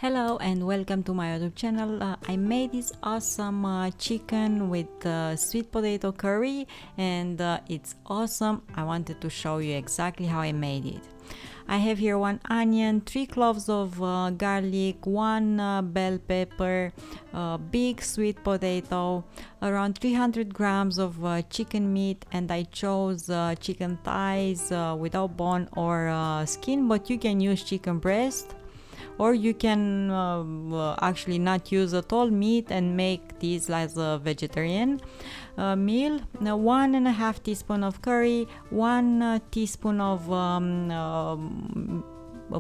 Hello and welcome to my YouTube channel. I made this awesome chicken with sweet potato curry and it's awesome. I wanted to show you exactly how I made it. I have here 1 onion, 3 cloves of garlic, 1 bell pepper, big sweet potato, around 300 grams of chicken meat, and I chose chicken thighs without bone or skin, but you can use chicken breast. Or you can actually not use at all meat and make this as a vegetarian meal. Now 1.5 teaspoon of curry, 1 teaspoon of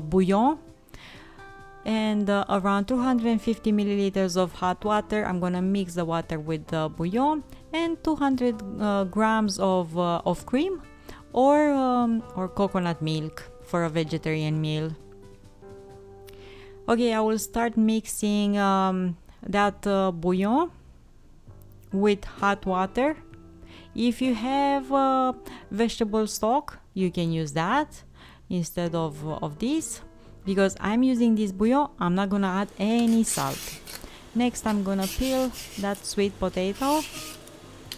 bouillon, and around 250 milliliters of hot water. I'm gonna mix the water with the bouillon, and 200 grams of cream or coconut milk for a vegetarian meal. Okay, I will start mixing that bouillon with hot water. If you have vegetable stock, you can use that instead of this. Because I'm using this bouillon, I'm not gonna add any salt. Next, I'm gonna peel that sweet potato,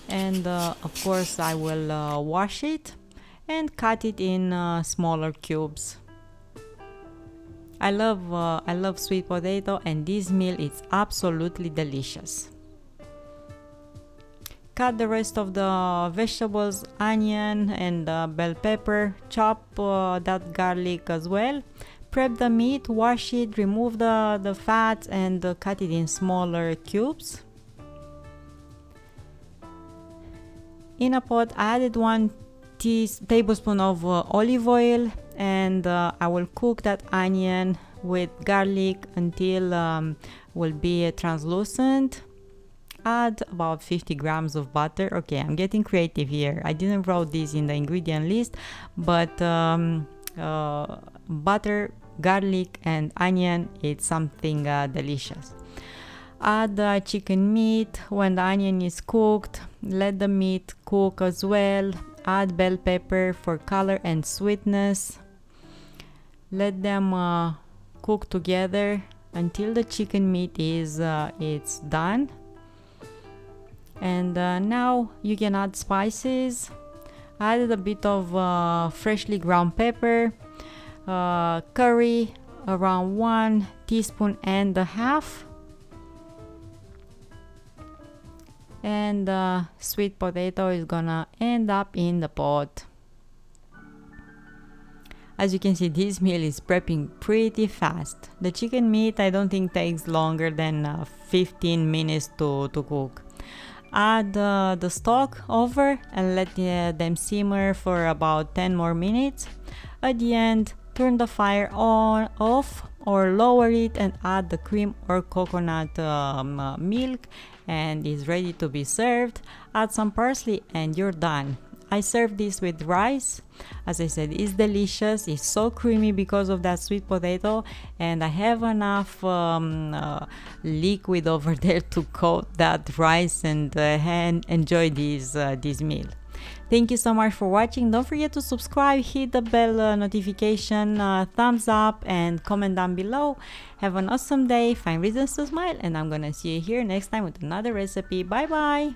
and of course I will wash it and cut it in smaller cubes. I love sweet potato, and this meal is absolutely delicious. Cut the rest of the vegetables, onion and bell pepper, chop that garlic as well. Prep the meat, wash it, remove the fat, and cut it in smaller cubes. In a pot, I added 1 tablespoon of olive oil, and I will cook that onion with garlic until will be translucent. Add about 50 grams of butter. Okay, I'm getting creative here. I didn't write this in the ingredient list, but butter, garlic and onion, it's something delicious. Add the chicken meat. When the onion is cooked, let the meat cook as well. Add bell pepper for color and sweetness. Let them cook together until the chicken meat is it's done. And now you can add spices. Add a bit of freshly ground pepper, curry, around 1.5 teaspoons, and sweet potato is gonna end up in the pot. As you can see, this meal is prepping pretty fast. The chicken meat I don't think takes longer than 15 minutes to cook. Add the stock over and let them simmer for about 10 more minutes. At the end, turn the fire off or lower it and add the cream or coconut milk, and it's ready to be served. Add some parsley and you're done. I serve this with rice. As I said, it's delicious. It's so creamy because of that sweet potato, and I have enough liquid over there to coat that rice and enjoy this meal. Thank you so much for watching. Don't forget to subscribe, hit the bell notification, thumbs up, and comment down below. Have an awesome day, find reasons to smile, and I'm gonna see you here next time with another recipe. Bye bye.